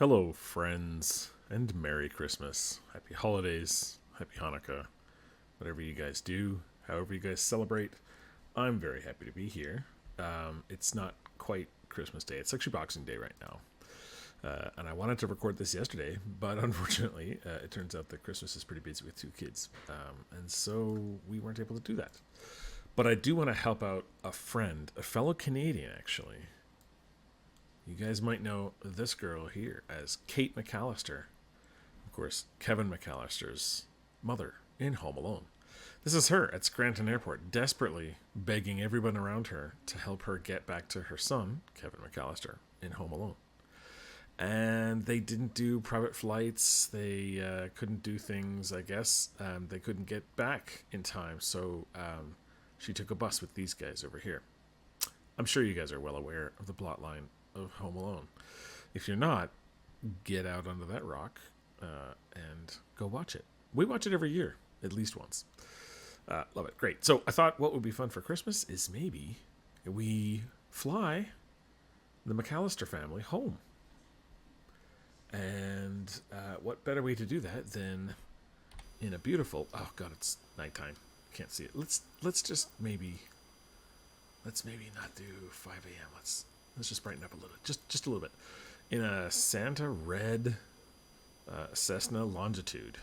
Hello, friends, and Merry Christmas. Happy Holidays, Happy Hanukkah, whatever you guys do, however you guys celebrate. I'm very happy to be here. It's not quite Christmas Day, it's actually Boxing Day right now. And I wanted to record this yesterday, but unfortunately, it turns out that Christmas is pretty busy with two kids. And so we weren't able to do that. But I do want to help out a friend, a fellow Canadian, actually. You guys might know this girl here as Kate McCallister. Of course, Kevin McCallister's mother in Home Alone. This is her at Scranton Airport, desperately begging everyone around her to help her get back to her son, Kevin McCallister, in Home Alone. And they didn't do private flights. They couldn't do things, I guess. They couldn't get back in time, so she took a bus with these guys over here. I'm sure you guys are well aware of the plotline of Home Alone. If you're not, get out onto that rock and go watch it. We watch it every year, at least once. Love it. Great. So I thought what would be fun for Christmas is maybe we fly the McCallister family home. And what better way to do that than in a beautiful... Oh, God, it's nighttime. Can't see it. Let's maybe not do 5 a.m. Let's just brighten up a little. Just a little bit. In a Santa red Cessna Longitude.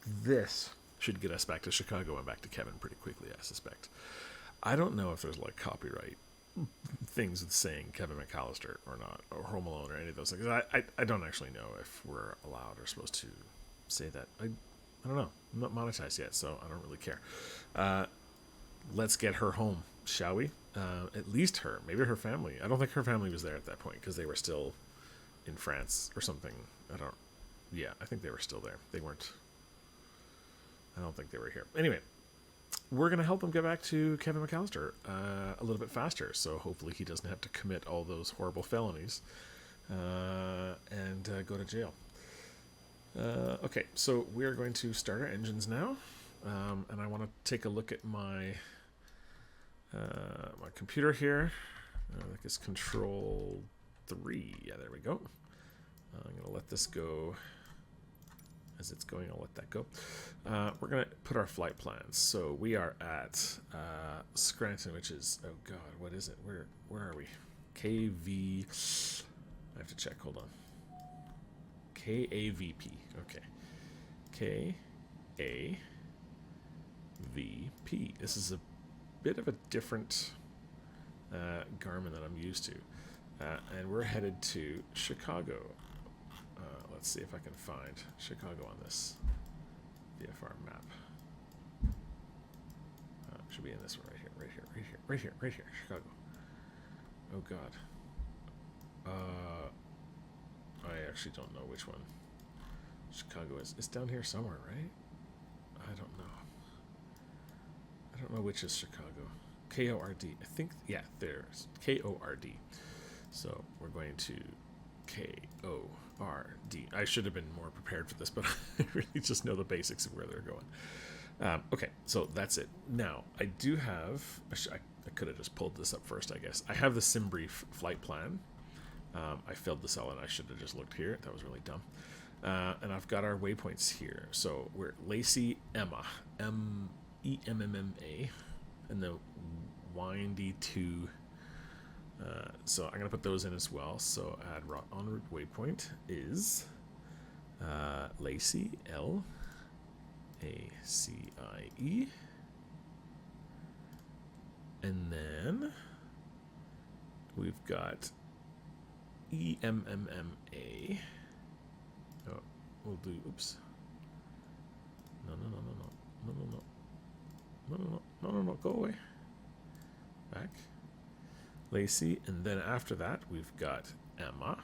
This should get us back to Chicago and back to Kevin pretty quickly, I suspect. I don't know if there's like copyright things with saying Kevin McCallister or not, or Home Alone or any of those things. I don't actually know if we're allowed or supposed to say that. I don't know. I'm not monetized yet, so I don't really care. Let's get her home, shall we? At least her, maybe her family. I don't think her family was there at that point because they were still in France or something. I think they were still there. They weren't. I don't think they were here. Anyway, we're going to help him get back to Kevin McCallister a little bit faster, so hopefully he doesn't have to commit all those horrible felonies and go to jail. Okay, so we're going to start our engines now, and I want to take a look at my computer here. I think it's Control 3. Yeah, there we go. I'm going to let this go. As it's going, I'll let that go. We're going to put our flight plans. So we are at Scranton, which is, oh God, what is it? Where are we? KV. I have to check. Hold on. KAVP. Okay. KAVP. This is a bit of a different Garmin that I'm used to. And we're headed to Chicago. Let's see if I can find Chicago on this VFR map. Should be in this one right here, Chicago. Oh God. I actually don't know which one Chicago is. It's down here somewhere, right? I don't know. I don't know which is Chicago. KORD. I think, yeah, there's KORD. So we're going to KORD. I should have been more prepared for this, but I really just know the basics of where they're going. Okay, so that's it. Now, I do have... I could have just pulled this up first, I guess. I have the SimBrief flight plan. I filled this out, and I should have just looked here. That was really dumb. And I've got our waypoints here. So we're Lacey Emma. EMMA. And the windy 2... so I'm going to put those in as well. So add en route waypoint is Lacey, L-A-C-I-E. And then we've got EMMMA. Oh, we'll do, oops. No, go away. Back. Lacey, and then after that we've got Emma,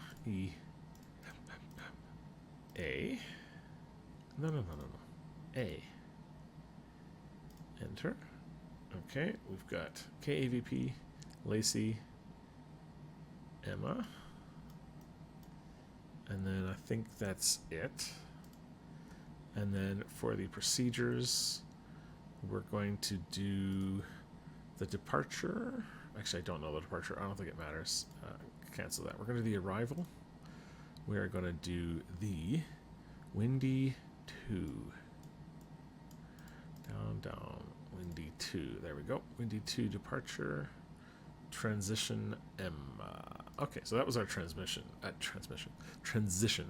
A. No. A. Enter. Okay, we've got KAVP, Lacey, Emma, and then I think that's it. And then for the procedures, we're going to do the departure. Actually, I don't know the departure. I don't think it matters. Cancel that. We're going to do the arrival. we are going to do the Windy 2. Down, Windy 2. There we go. Windy 2 departure. Transition M. Okay, so that was our transition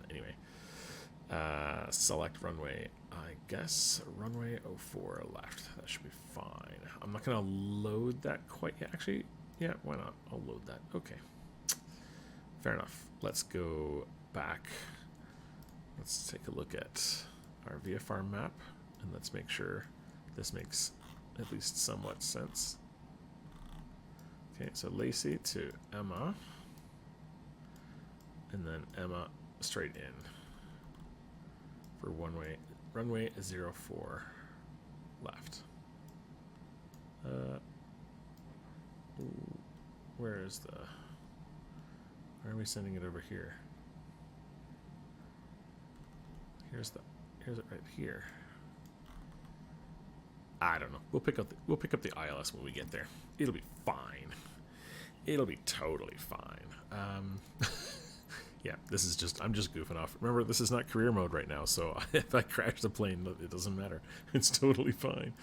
anyway. Select runway. I guess runway 04 left. That should be fine. I'm not going to load that quite yet. Actually, yeah, why not? I'll load that. Okay. Fair enough. Let's go back. Let's take a look at our VFR map, and let's make sure this makes at least somewhat sense. Okay, so Lacey to Emma, and then Emma straight in for runway 04 left. Where are we sending it over here? Here's it right here. I don't know. We'll pick up the ILS when we get there. It'll be fine. It'll be totally fine. Yeah, I'm just goofing off. Remember, this is not career mode right now, so if I crash the plane, it doesn't matter. It's totally fine.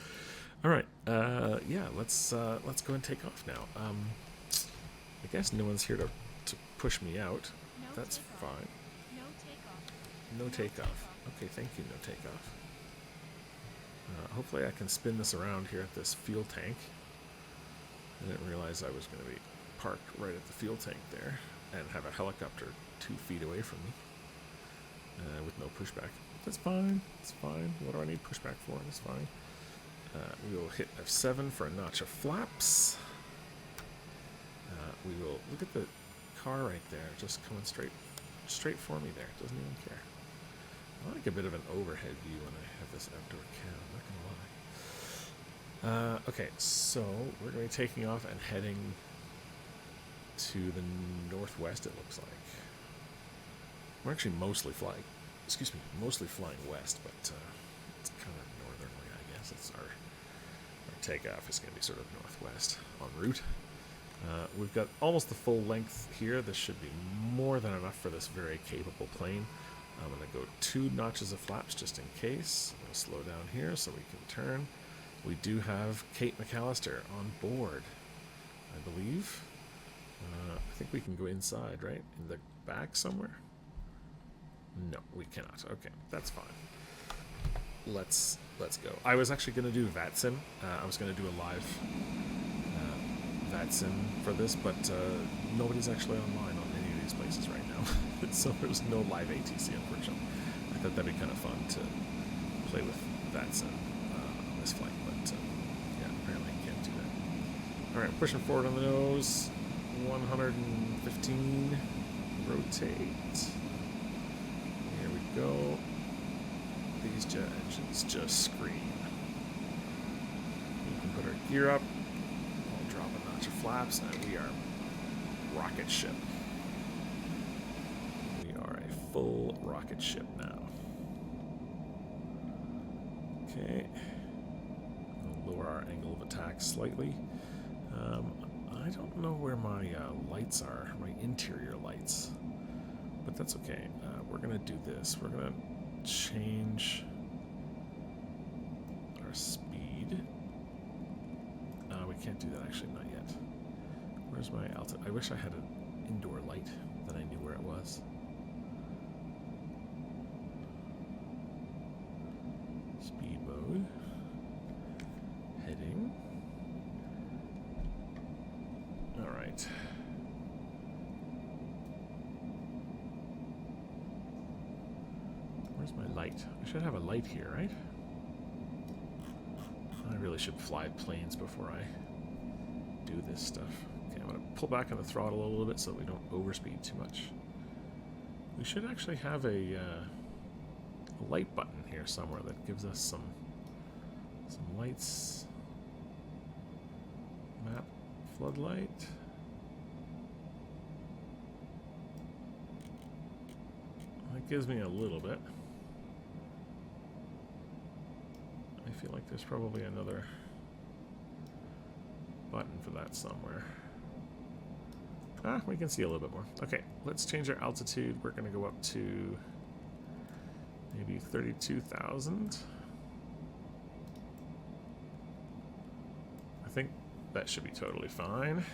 All right. Yeah, let's go and take off now. I guess no one's here to push me out. That's fine. No takeoff. Okay, thank you, no takeoff. Hopefully I can spin this around here at this fuel tank. I didn't realize I was going to be parked right at the fuel tank there and have a helicopter 2 feet away from me with no pushback. That's fine. It's fine. What do I need pushback for? It's fine. We will hit F7 for a notch of flaps. We will look at the car right there, just coming straight for me there. Doesn't even care. I like a bit of an overhead view when I have this outdoor cam, I'm not gonna lie. Okay, so we're going to be taking off and heading to the northwest, it looks like. We're actually mostly flying west, but it's kind of northerly, I guess. It's our takeoff is going to be sort of northwest en route. We've got almost the full length here. This should be more than enough for this very capable plane. I'm going to go 2 notches of flaps just in case. I'm going to slow down here so we can turn. We do have Kate McCallister on board, I believe. I think we can go inside, right? In the back somewhere? No, we cannot. Okay, that's fine. Let's go. I was actually going to do VATSIM. I was going to do a live VATSIM for this, but nobody's actually online on any of these places right now. So there's no live ATC, unfortunately. I thought that'd be kind of fun to play with VATSIM on this flight, but yeah, apparently I can't do that. All right, pushing forward on the nose. 115. Rotate. Here we go. These jet engines just scream. We can put our gear up. I'll drop a notch of flaps, and we are rocket ship. We are a full rocket ship now. Okay. We'll lower our angle of attack slightly. I don't know where my lights are, my interior lights, but that's okay. We're going to do this. We're going to change our speed. We can't do that, actually, not yet. Where's my altitude? I wish I had an indoor light that I knew where it was. Speed mode. Heading. All right. Where's my light? I should have a light here, right? I really should fly planes before I do this stuff. Okay, I'm going to pull back on the throttle a little bit so we don't overspeed too much. We should actually have a light button here somewhere that gives us some lights. Map floodlight. That gives me a little bit. I feel like there's probably another button for that somewhere. We can see a little bit more. Okay, let's change our altitude. We're going to go up to maybe 32,000. I think that should be totally fine.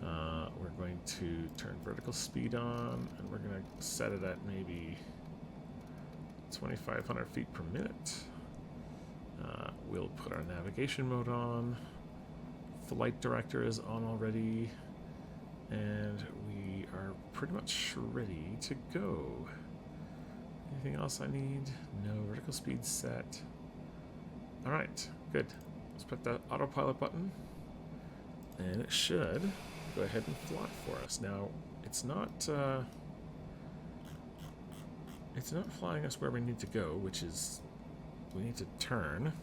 We're going to turn vertical speed on, and we're going to set it at maybe 2,500 feet per minute. We'll put our navigation mode on. Flight director is on already. And we are pretty much ready to go. Anything else I need? No, vertical speed set. Alright, good. Let's put that autopilot button. And it should go ahead and fly for us. Now, it's not flying us where we need to go, which is we need to turn.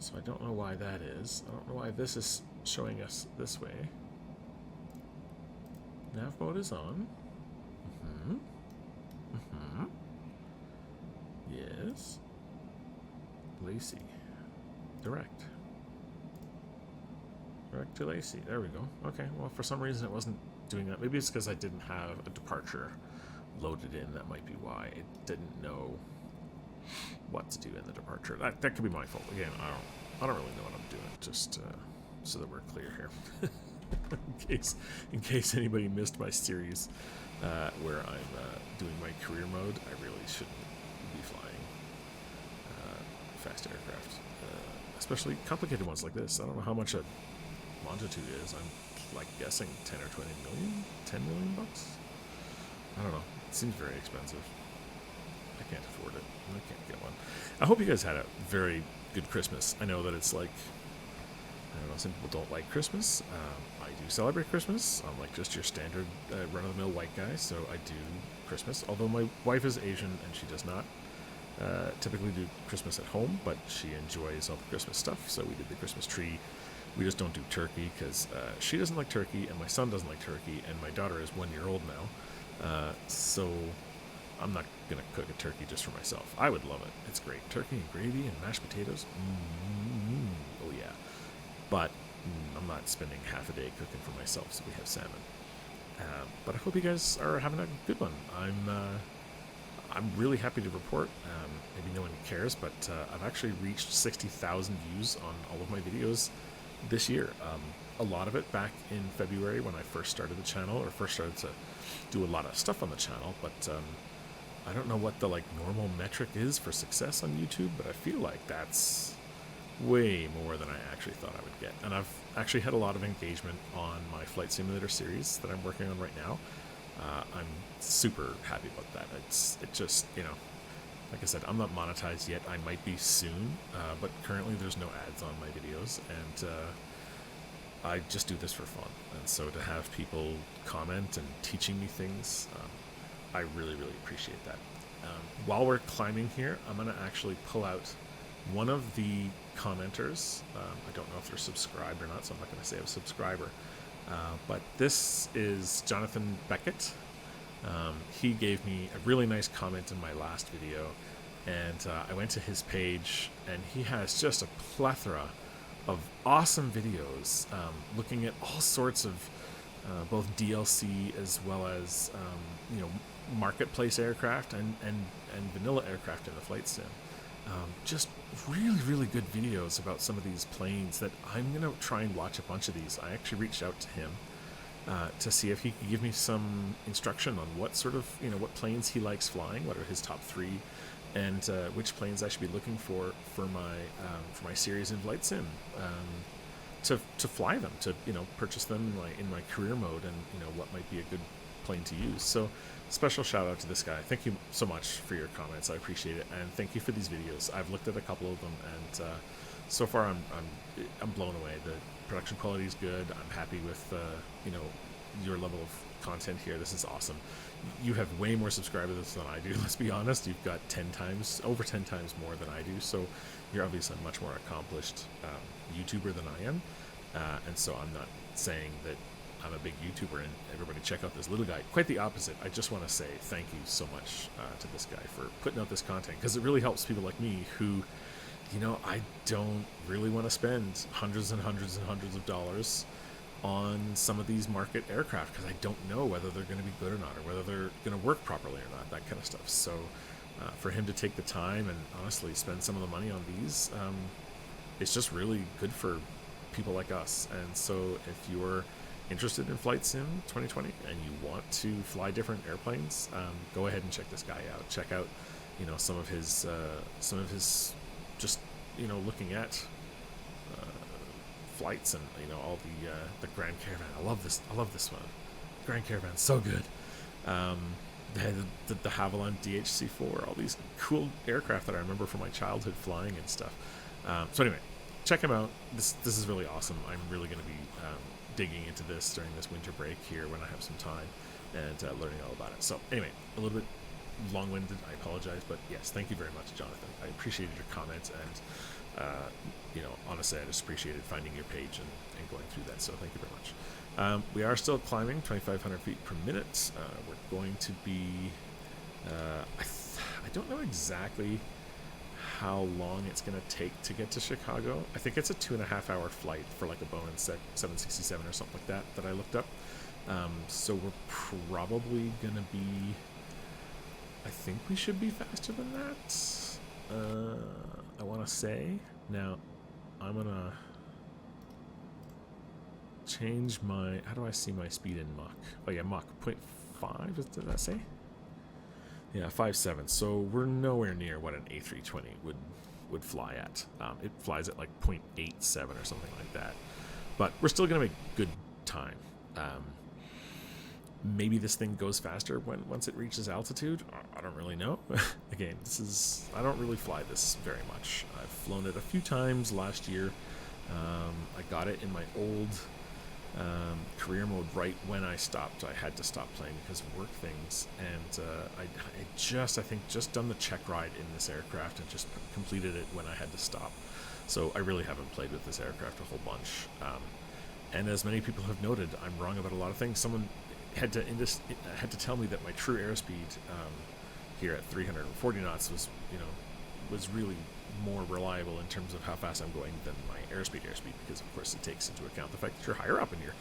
So I don't know why that is. I don't know why this is showing us this way. Nav mode is on. Yes. Lacey. Direct. Direct to Lacey. There we go. Okay, well, for some reason it wasn't doing that. Maybe it's because I didn't have a departure loaded in. That might be why. It didn't know what to do in the departure. That could be my fault. Again, I don't really know what I'm doing. Just so that we're clear here. in case anybody missed my series where I'm doing my career mode, I really shouldn't be flying fast aircraft, especially complicated ones like this. I don't know how much a longitude is. I'm like guessing 10 or 20 million, 10 million bucks. I don't know. It seems very expensive. I can't afford it. I can't get one. I hope you guys had a very good Christmas. I know that it's like, I don't know, some people don't like Christmas. I do celebrate Christmas. I'm like just your standard run-of-the-mill white guy, so I do Christmas. Although my wife is Asian and she does not typically do Christmas at home, but she enjoys all the Christmas stuff, so we did the Christmas tree. We just don't do turkey because she doesn't like turkey and my son doesn't like turkey, and my daughter is 1 year old now, so I'm not going to cook a turkey just for myself. I would love it. It's great. Turkey and gravy and mashed potatoes. Oh yeah. But I'm not spending half a day cooking for myself, so we have salmon. But I hope you guys are having a good one. I'm really happy to report. Maybe no one cares, but I've actually reached 60,000 views on all of my videos this year. A lot of it back in February when I first started the channel, or first started to do a lot of stuff on the channel, but I don't know what the normal metric is for success on YouTube, but I feel like that's way more than I actually thought I would get. And I've actually had a lot of engagement on my flight simulator series that I'm working on right now. I'm super happy about that. It just, like I said, I'm not monetized yet. I might be soon, but currently there's no ads on my videos, and I just do this for fun. And so to have people comment and teaching me things, I really, really appreciate that. While we're climbing here, I'm going to actually pull out one of the commenters. I don't know if they're subscribed or not, so I'm not going to say I'm a subscriber. But this is Jonathan Beckett. He gave me a really nice comment in my last video, and I went to his page, and he has just a plethora of awesome videos looking at all sorts of both DLC as well as marketplace aircraft and vanilla aircraft in the flight sim. Just really, really good videos about some of these planes that I'm going to try and watch a bunch of these. I actually reached out to him to see if he could give me some instruction on what sort of, what planes he likes flying, what are his top 3, and which planes I should be looking for my series in flight sim, to fly them, to purchase them in my career mode, and what might be a good plane to use. So special shout out to this guy. Thank you so much for your comments. I appreciate it, and thank you for these videos. I've looked at a couple of them, and so far I'm blown away. The production quality is good. I'm happy with your level of content here. This is awesome. You have way more subscribers than I do. Let's be honest. You've got over 10 times more than I do. So you're obviously a much more accomplished YouTuber than I am, and so I'm not saying that I'm a big YouTuber and everybody check out this little guy. Quite the opposite. I just want to say thank you so much to this guy for putting out this content, because it really helps people like me who, I don't really want to spend hundreds and hundreds and hundreds of dollars on some of these market aircraft, because I don't know whether they're going to be good or not, or whether they're going to work properly or not, that kind of stuff. So for him to take the time and honestly spend some of the money on these, it's just really good for people like us. And so if you're interested in Flight Sim 2020 and you want to fly different airplanes, go ahead and check this guy out. Check out, some of his just, looking at flights and all the Grand Caravan. I love this one. Grand Caravan's so good. They had the Havilland DHC-4, all these cool aircraft that I remember from my childhood flying and stuff. So anyway, check him out. This is really awesome. I'm really going to be digging into this during this winter break here when I have some time and learning all about it. So anyway, a little bit long-winded. I apologize, but yes, thank you very much, Jonathan. I appreciated your comments, and honestly, I just appreciated finding your page and going through that. So thank you very much. We are still climbing 2,500 feet per minute. We're going to be. I don't know exactly how long it's going to take to get to Chicago. I think it's a 2.5 hour flight for like a Boeing 767 or something like that I looked up. So we're probably going to be, I think we should be faster than that. I want to say. Now, I'm going to change my, how do I see my speed in Mach? Oh yeah, Mach 0.5, did that say? Yeah, 5.7. So we're nowhere near what an A320 would fly at. It flies at like 0.87 or something like that. But we're still going to make good time. Maybe this thing goes faster once it reaches altitude. I don't really know. Again, I don't really fly this very much. I've flown it a few times last year. I got it in my old career mode right when I stopped. I had to stop playing because of work things, and I think just done the check ride in this aircraft and just completed it when I had to stop. So I really haven't played with this aircraft a whole bunch. And as many people have noted, I'm wrong about a lot of things. Someone had to tell me that my true airspeed here at 340 knots was really more reliable in terms of how fast I'm going than my airspeed, because of course it takes into account the fact that you're higher up and you're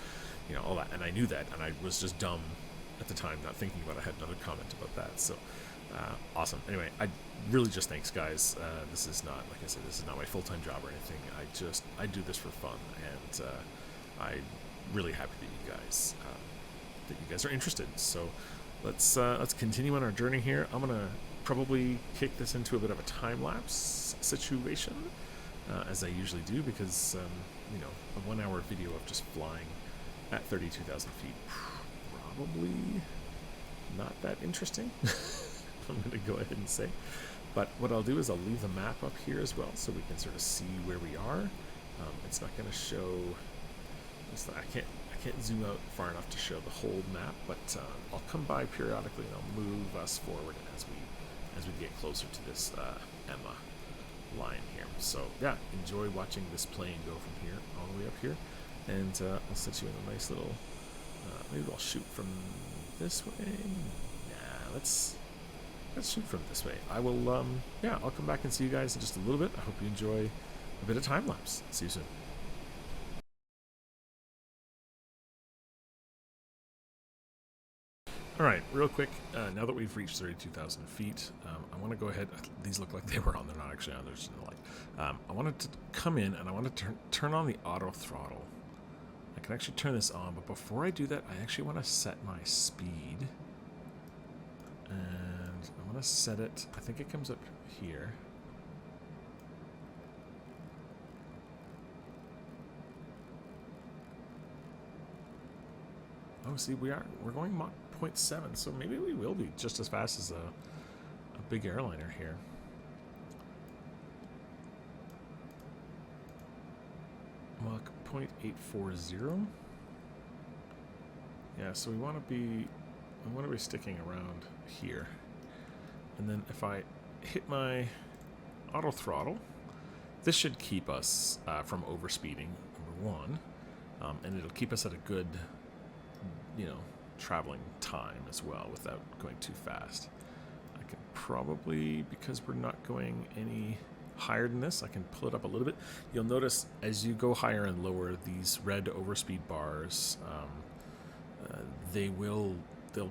all that, and I knew that, and I was just dumb at the time not thinking about it. I had another comment about that. So awesome. Anyway, I really just thanks, guys. This is not, like I said, this is not my full-time job or anything. I do this for fun, and I'm really happy that you guys are interested. So let's continue on our journey here. I'm gonna probably kick this into a bit of a time-lapse situation, as I usually do, because a 1 hour video of just flying at 32,000 feet, probably not that interesting. I'm going to go ahead and say. But what I'll do is I'll leave the map up here as well, so we can sort of see where we are. It's not going to show. I can't zoom out far enough to show the whole map, but I'll come by periodically and I'll move us forward as we get closer to this Emma line here. So yeah, enjoy watching this plane go from here all the way up here, and I'll set you in a nice little. Maybe I'll shoot from this way. Nah, let's shoot from this way. I will. I'll come back and see you guys in just a little bit. I hope you enjoy a bit of time lapse. See you soon. All right, real quick, now that we've reached 32,000 feet, I want to go ahead. These look like they were on. They're not actually on. They're just in the light. I wanted to come in and I want to turn on the auto throttle. I can actually turn this on, but before I do that, I actually want to set my speed. And I want to set it, I think it comes up here. Oh, see, we're going Mach 0.7, so maybe we will be just as fast as a big airliner here. Mach 0.840. Yeah, so we want to be sticking around here. And then if I hit my auto throttle, this should keep us from overspeeding, number one, and it'll keep us at a good, traveling time as well without going too fast. I can probably, because we're not going any higher than this. I can pull it up a little bit. You'll notice as you go higher and lower, these red overspeed bars, they'll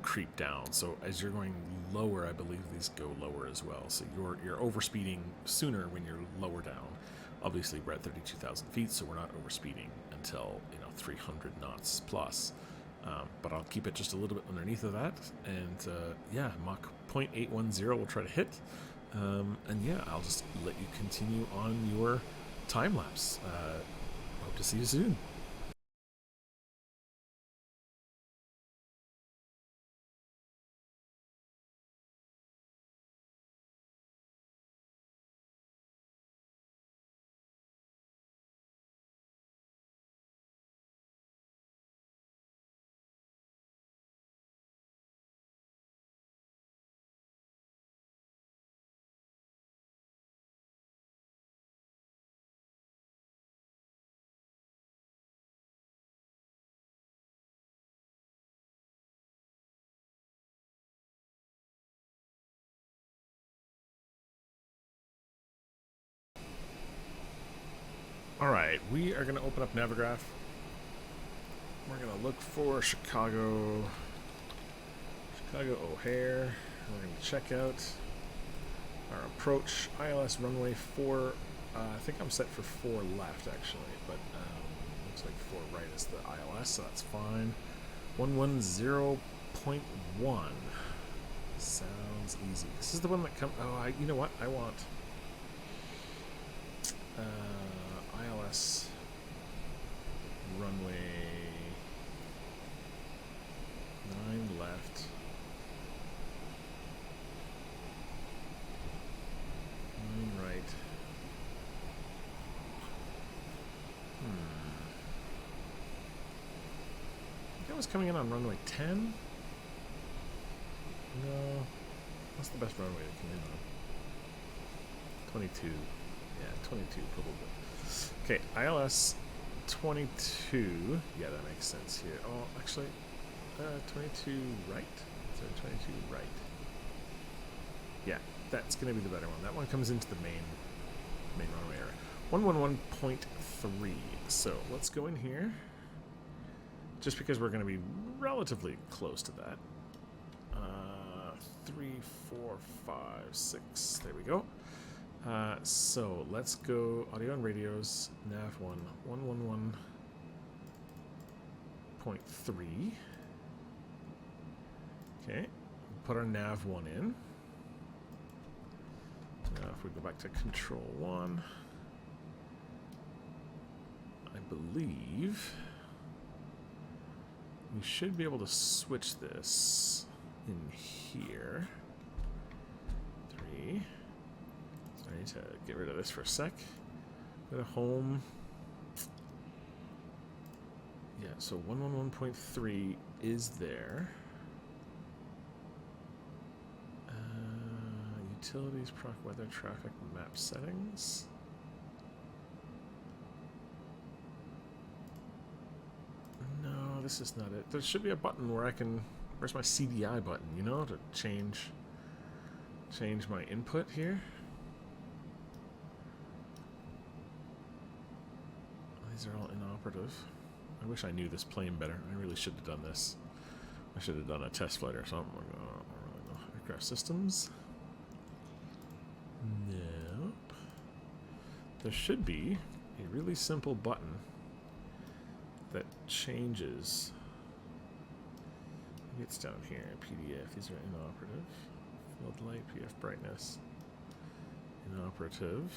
creep down. So as you're going lower, I believe these go lower as well. So you're overspeeding sooner when you're lower down. Obviously, we're at 32,000 feet, so we're not overspeeding until 300 knots plus. But I'll keep it just a little bit underneath of that, and yeah, Mach 0.810 we'll try to hit. And yeah, I'll just let you continue on your time lapse. Hope to see you soon. Alright, we are going to open up Navigraph. We're going to look for Chicago O'Hare. We're going to check out our approach. ILS runway 4. I think I'm set for 4 left actually, but looks like 4 right is the ILS, so that's fine. 110.1. Sounds easy. This is the one that comes. Oh, you know what? I want ILS runway 9 left. 9 right. I think I was coming in on runway 10. No. What's the best runway to come in on? 22. Yeah, 22 probably. Okay, ILS 22. Yeah, that makes sense here. Oh, actually, 22 right? Is there 22 right? Yeah, that's going to be the better one. That one comes into the main runway area. 111.3. So let's go in here. Just because we're going to be relatively close to that. 3, 4, 5, 6. There we go. So let's go audio and radios, nav 1, 111.3. Okay, put our nav 1 in. Now if we go back to control 1, I believe we should be able to switch this in here. 3. I need to get rid of this for a sec. Go to home. Yeah, so 111.3 is there. Utilities, proc weather, traffic, map settings. No, this is not it. There should be a button where I can... Where's my CDI button, you know, to change my input here? These are all inoperative. I wish I knew this plane better. I really should have done this. I should have done a test flight or something. I don't really know. Aircraft systems. Nope. There should be a really simple button that changes. Maybe it's down here. PDF. These are inoperative. Floodlight, PF brightness. Inoperative.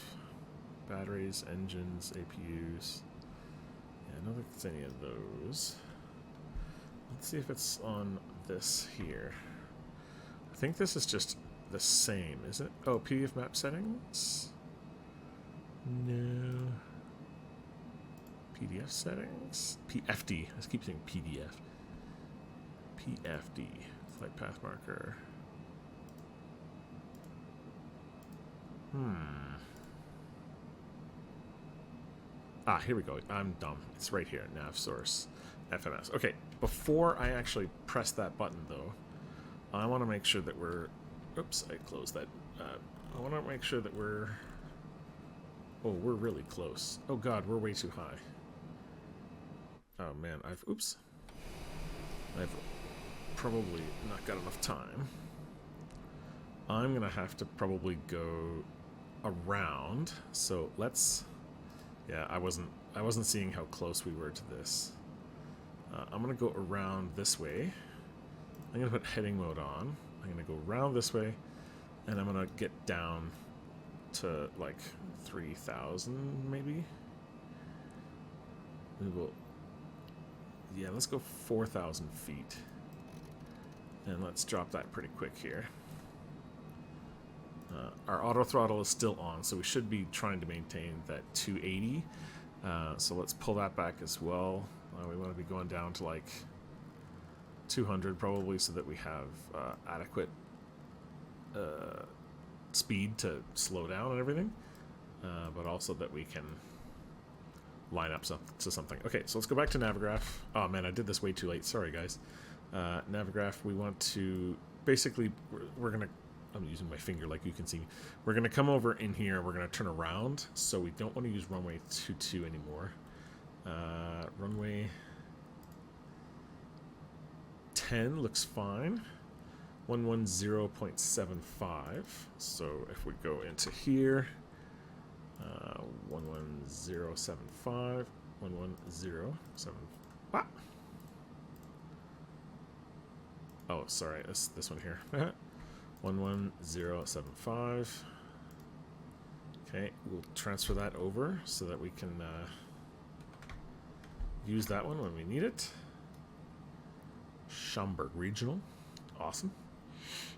Batteries, engines, APUs. Yeah, I don't think it's any of those. Let's see if it's on this here. I think this is just the same, is it? Oh, PDF map settings? No. PDF settings? PFD. I just keep saying PDF. PFD. Flight path marker. Ah, here we go. I'm dumb. It's right here. Nav source. FMS. Okay, before I actually press that button, though, I want to make sure that we're... Oops, I closed that. I want to make sure that we're Oh, we're really close. Oh god, we're way too high. Oh man, oops. I've probably not got enough time. I'm gonna have to probably go around. So let's, yeah, I wasn't seeing how close we were to this. I'm gonna go around this way. I'm gonna put heading mode on. I'm gonna go around this way, and I'm gonna get down to like 3,000 maybe. We will, yeah, let's go 4,000 feet, and let's drop that pretty quick here. Our auto throttle is still on, so we should be trying to maintain that 280. So let's pull that back as well. We want to be going down to like 200 probably, so that we have adequate speed to slow down and everything, but also that we can line up to something. Okay, so let's go back to Navigraph. Oh man, I did this way too late. Sorry guys. Navigraph, we want to basically, we're gonna, I'm using my finger like you can see. We're going to come over in here. We're going to turn around. So we don't want to use runway 22 anymore. Runway 10 looks fine. 110.75. So if we go into here, 11075, 11075. Ah! Oh, sorry, this one here. 11075. Okay, we'll transfer that over so that we can use that one when we need it. Schaumburg Regional. Awesome.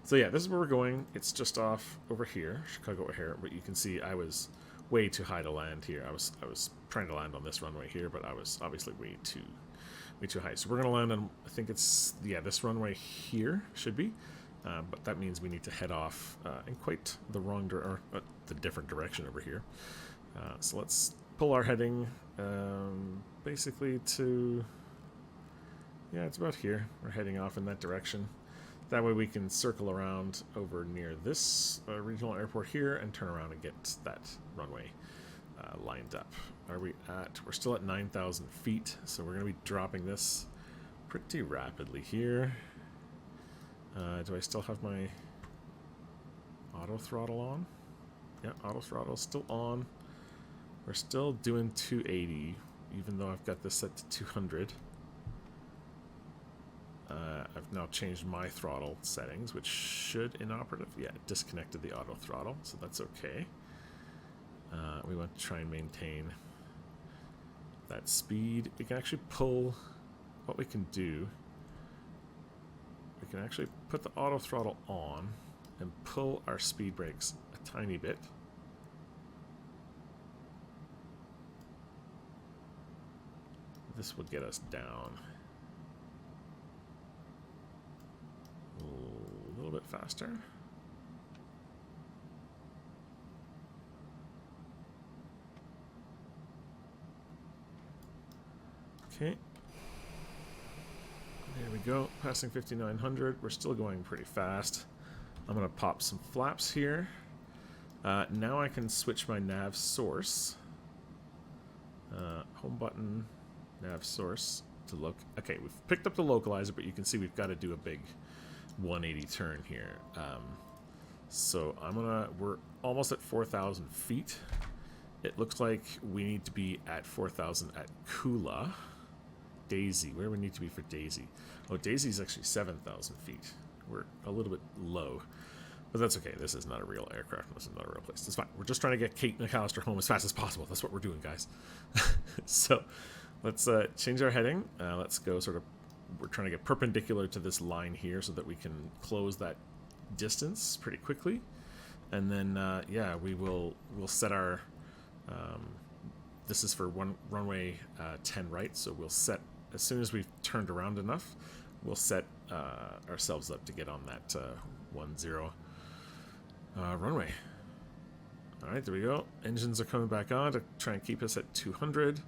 So yeah, this is where we're going. It's just off over here, Chicago O'Hare, but you can see I was way too high to land here. I was trying to land on this runway here, but I was obviously way too high. So we're going to land on, I think it's, yeah, this runway here should be. But that means we need to head off in quite the wrong the different direction over here. So let's pull our heading basically to, yeah, it's about here. We're heading off in that direction. That way we can circle around over near this regional airport here and turn around and get that runway lined up. We're still at 9,000 feet, so we're going to be dropping this pretty rapidly here. Do I still have my auto throttle on? Yeah, auto throttle is still on. We're still doing 280, even though I've got this set to 200. I've now changed my throttle settings, which should inoperative. Yeah, it disconnected the auto throttle, so that's okay. We want to try and maintain that speed. We can actually pull, what we can do, we can actually put the auto throttle on and pull our speed brakes a tiny bit. This will get us down a little bit faster. Okay. There we go, passing 5,900. We're still going pretty fast. I'm going to pop some flaps here. Now I can switch my nav source. Home button, nav source to look. Okay, we've picked up the localizer, but you can see we've got to do a big 180 turn here. So we're almost at 4,000 feet. It looks like we need to be at 4,000 at Kula. Daisy, where do we need to be for Daisy? Oh, Daisy is actually 7,000 feet. We're a little bit low, but that's okay. This is not a real aircraft. This is not a real place. It's fine. We're just trying to get Kate McCallister home as fast as possible. That's what we're doing, guys. So let's change our heading. Let's go we're trying to get perpendicular to this line here so that we can close that distance pretty quickly. And then, yeah, we'll set our, this is for runway 10 right, so we'll set, as soon as we've turned around enough, we'll set ourselves up to get on that 10 runway. Alright, there we go. Engines are coming back on to try and keep us at 200.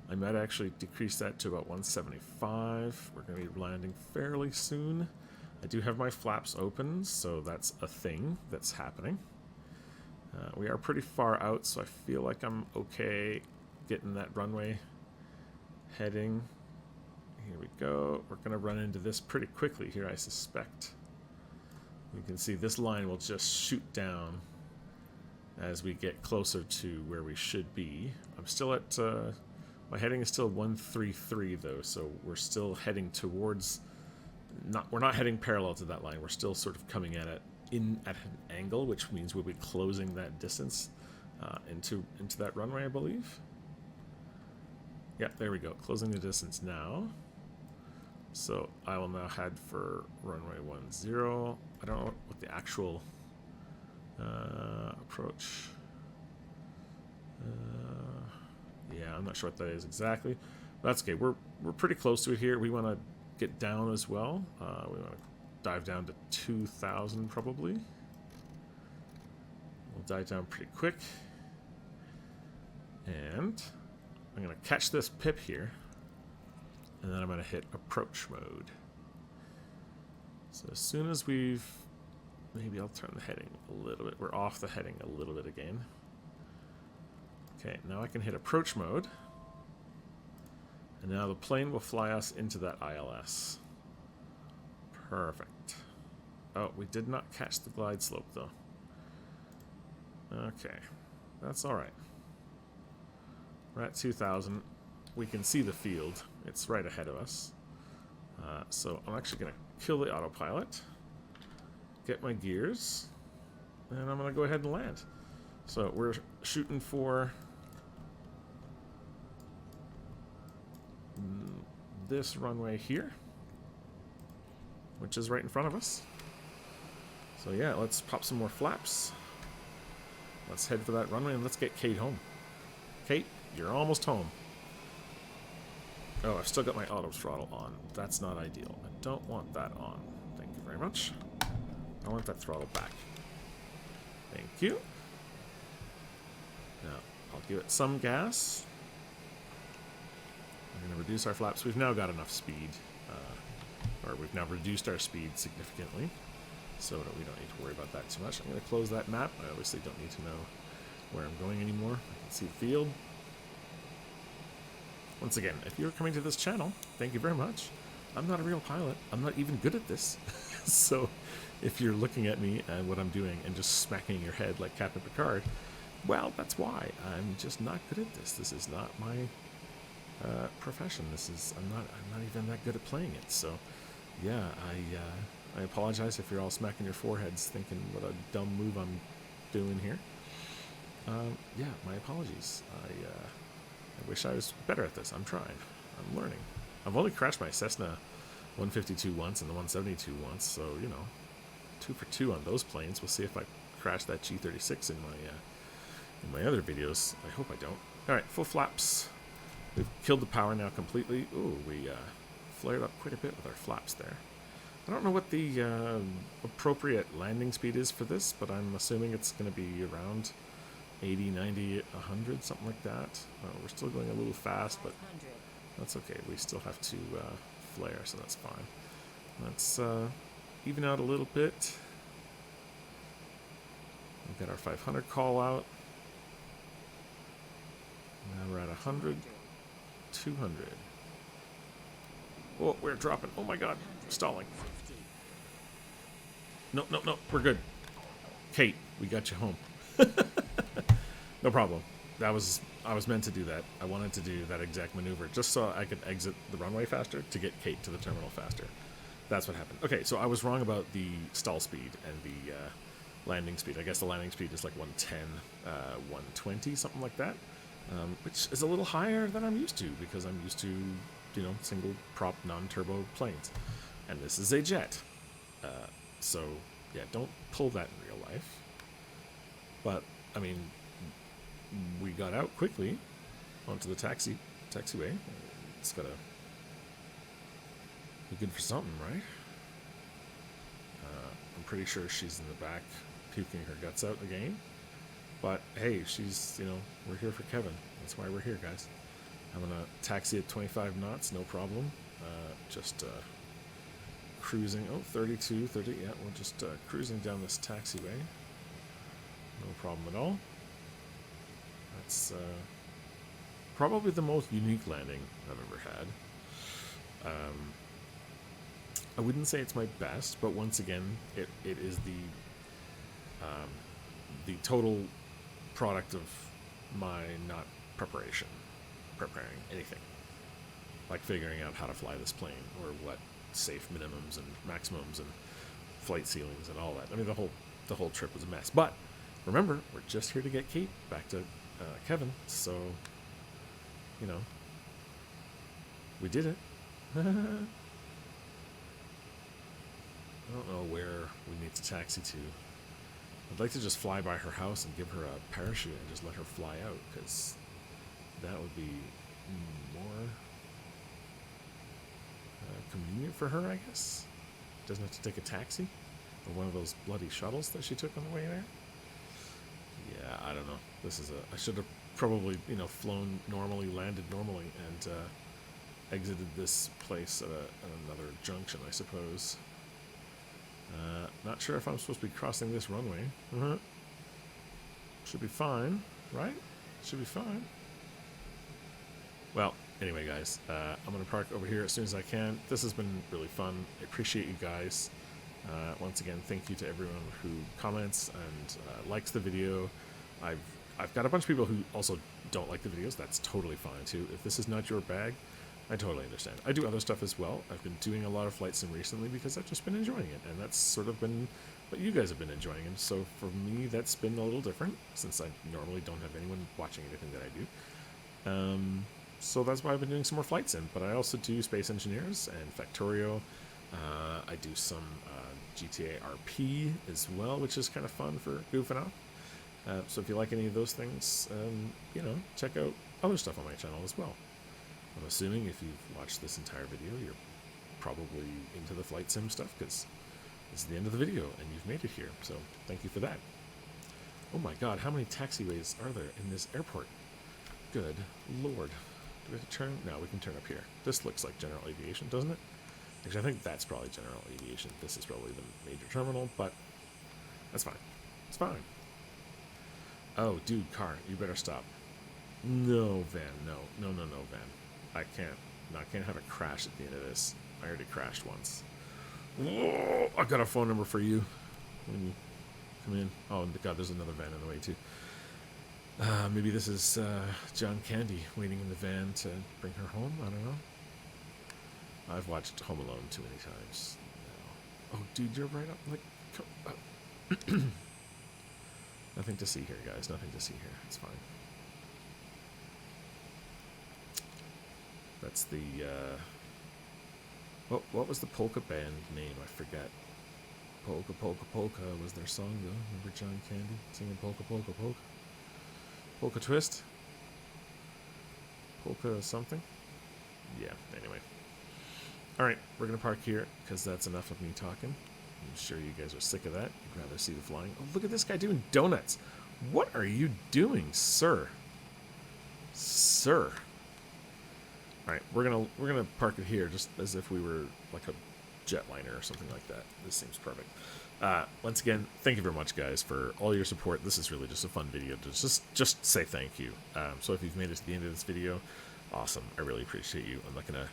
I might actually decrease that to about 175. We're going to be landing fairly soon. I do have my flaps open, so that's a thing that's happening. We are pretty far out, so I feel like I'm okay getting that runway heading. Here we go. We're going to run into this pretty quickly here, I suspect. You can see this line will just shoot down as we get closer to where we should be. I'm still at... my heading is still 133, though, so we're still heading towards... we're not heading parallel to that line. We're still sort of coming at it at an angle, which means we'll be closing that distance into that runway, I believe. Yeah, there we go. Closing the distance now. So I will now head for runway 10. I don't know what the actual approach. Yeah, I'm not sure what that is exactly. But that's okay. We're pretty close to it here. We want to get down as well. We want to dive down to 2,000 probably. We'll dive down pretty quick. And I'm going to catch this pip here. And then I'm going to hit approach mode. So as soon as we've... Maybe I'll turn the heading a little bit. We're off the heading a little bit again. Okay, now I can hit approach mode. And now the plane will fly us into that ILS. Perfect. Oh, we did not catch the glide slope, though. Okay, that's all right. We're at 2,000. We can see the field. It's right ahead of us. So I'm actually going to kill the autopilot, get my gears, and I'm going to go ahead and land. So we're shooting for this runway here, which is right in front of us. So yeah, let's pop some more flaps. Let's head for that runway and let's get Kate home. Kate, you're almost home. Oh, I've still got my auto throttle on. That's not ideal. I don't want that on. Thank you very much. I want that throttle back. Thank you. Now, I'll give it some gas. I'm going to reduce our flaps. We've now got enough speed. Or we've now reduced our speed significantly. So we don't need to worry about that too much. I'm going to close that map. I obviously don't need to know where I'm going anymore. I can see the field. Once again, if you're coming to this channel, thank you very much. I'm not a real pilot. I'm not even good at this. So if you're looking at me and what I'm doing and just smacking your head like Captain Picard, well, that's why. I'm just not good at this. This is not my profession. I'm not even that good at playing it. So yeah, I apologize if you're all smacking your foreheads thinking what a dumb move I'm doing here. Yeah, my apologies. I wish I was better at this. I'm trying. I'm learning. I've only crashed my Cessna 152 once and the 172 once, so, you know, 2 for 2 on those planes. We'll see if I crash that G36 in my other videos. I hope I don't. All right, full flaps. We've killed the power now completely. Ooh, we flared up quite a bit with our flaps there. I don't know what the appropriate landing speed is for this, but I'm assuming it's going to be around 80, 90, 100, something like that. We're still going a little fast, but that's okay. We still have to flare, so that's fine. Let's even out a little bit. We've got our 500 call out. Now we're at 100, 200. Oh, we're dropping. Oh my god, stalling. No, no, no, we're good. Kate, we got you home. No problem. I was meant to do that. I wanted to do that exact maneuver just so I could exit the runway faster to get Kate to the terminal faster. That's what happened. Okay, so I was wrong about the stall speed and the landing speed. I guess the landing speed is like 110, 120, something like that, which is a little higher than I'm used to because I'm used to, you know, single prop non-turbo planes, and this is a jet. So yeah, don't pull that in real life. But I mean, we got out quickly onto the taxiway. It's gotta be good for something, right? I'm pretty sure she's in the back puking her guts out again. But hey, she's, you know, we're here for Kevin. That's why we're here, guys. I'm gonna taxi at 25 knots, no problem. Just cruising. Oh, 32, 30. Yeah, we're just cruising down this taxiway. No problem at all. That's probably the most unique landing I've ever had. I wouldn't say it's my best, but once again, it is the total product of my not preparing anything, like figuring out how to fly this plane or what safe minimums and maximums and flight ceilings and all that. I mean, the whole trip was a mess. But remember, we're just here to get Kate back to Kevin, so we did it. I don't know where we need to taxi to. I'd like to just fly by her house and give her a parachute and just let her fly out, because that would be more convenient for her, I guess. Doesn't have to take a taxi or one of those bloody shuttles that she took on the way there. Yeah, I don't know. I should have probably, flown normally, landed normally, and exited this place at another junction, I suppose. Not sure if I'm supposed to be crossing this runway. Should be fine, right? Should be fine. Well, anyway, guys, I'm going to park over here as soon as I can. This has been really fun. I appreciate you guys. Once again, thank you to everyone who comments and likes the video. I've got a bunch of people who also don't like the videos. That's totally fine, too. If this is not your bag, I totally understand. I do other stuff as well. I've been doing a lot of flight sim recently because I've just been enjoying it, and that's sort of been what you guys have been enjoying. And so for me, that's been a little different, since I normally don't have anyone watching anything that I do. So that's why I've been doing some more flight sim. But I also do Space Engineers and Factorio. I do some GTA RP as well, which is kind of fun for goofing off. So if you like any of those things, check out other stuff on my channel as well. I'm assuming if you've watched this entire video, you're probably into the flight sim stuff, because it's the end of the video and you've made it here. So thank you for that. Oh my god, how many taxiways are there in this airport? Good lord. Do we have to turn? No, we can turn up here. This looks like general aviation, doesn't it? Actually, I think that's probably general aviation. This is probably the major terminal, but that's fine. It's fine. Oh, dude, car, you better stop. No, van, no, van. I can't have a crash at the end of this. I already crashed once. Whoa, I got a phone number for you when you come in. Oh god, there's another van in the way too. Maybe this is John Candy waiting in the van to bring her home. I don't know. I've watched Home Alone too many times. No. Oh, dude, you're right up. Like, nothing to see here, guys. Nothing to see here. It's fine. That's the, what was the polka band name? I forget. Polka, Polka, Polka was their song, though. Remember John Candy singing Polka, Polka, Polka? Polka Twist? Polka something? Yeah, anyway. Alright, we're going to park here, because that's enough of me talking. I'm sure you guys are sick of that. You'd rather see the flying. Oh, look at this guy doing donuts. What are you doing, sir? Sir. Alright, we're gonna park it here, just as if we were like a jetliner or something like that. This seems perfect. Once again, thank you very much, guys, for all your support. This is really just a fun video to just say thank you. So if you've made it to the end of this video, awesome. I really appreciate you. I'm not gonna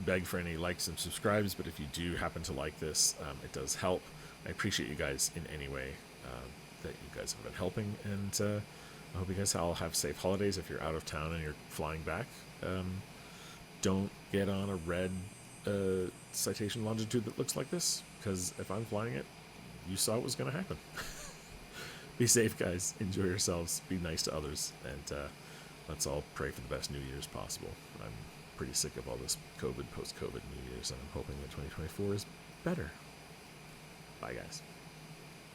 beg for any likes and subscribes, but if you do happen to like this, it does help. I appreciate you guys in any way that you guys have been helping, and I hope you guys all have safe holidays. If you're out of town and you're flying back, don't get on a red citation longitude that looks like this, because if I'm flying it, you saw what was going to happen. Be safe, guys. Enjoy yourselves. Be nice to others, and let's all pray for the best New Year's possible. I'm pretty sick of all this post-COVID New Year's, and I'm hoping that 2024 is better. Bye, guys.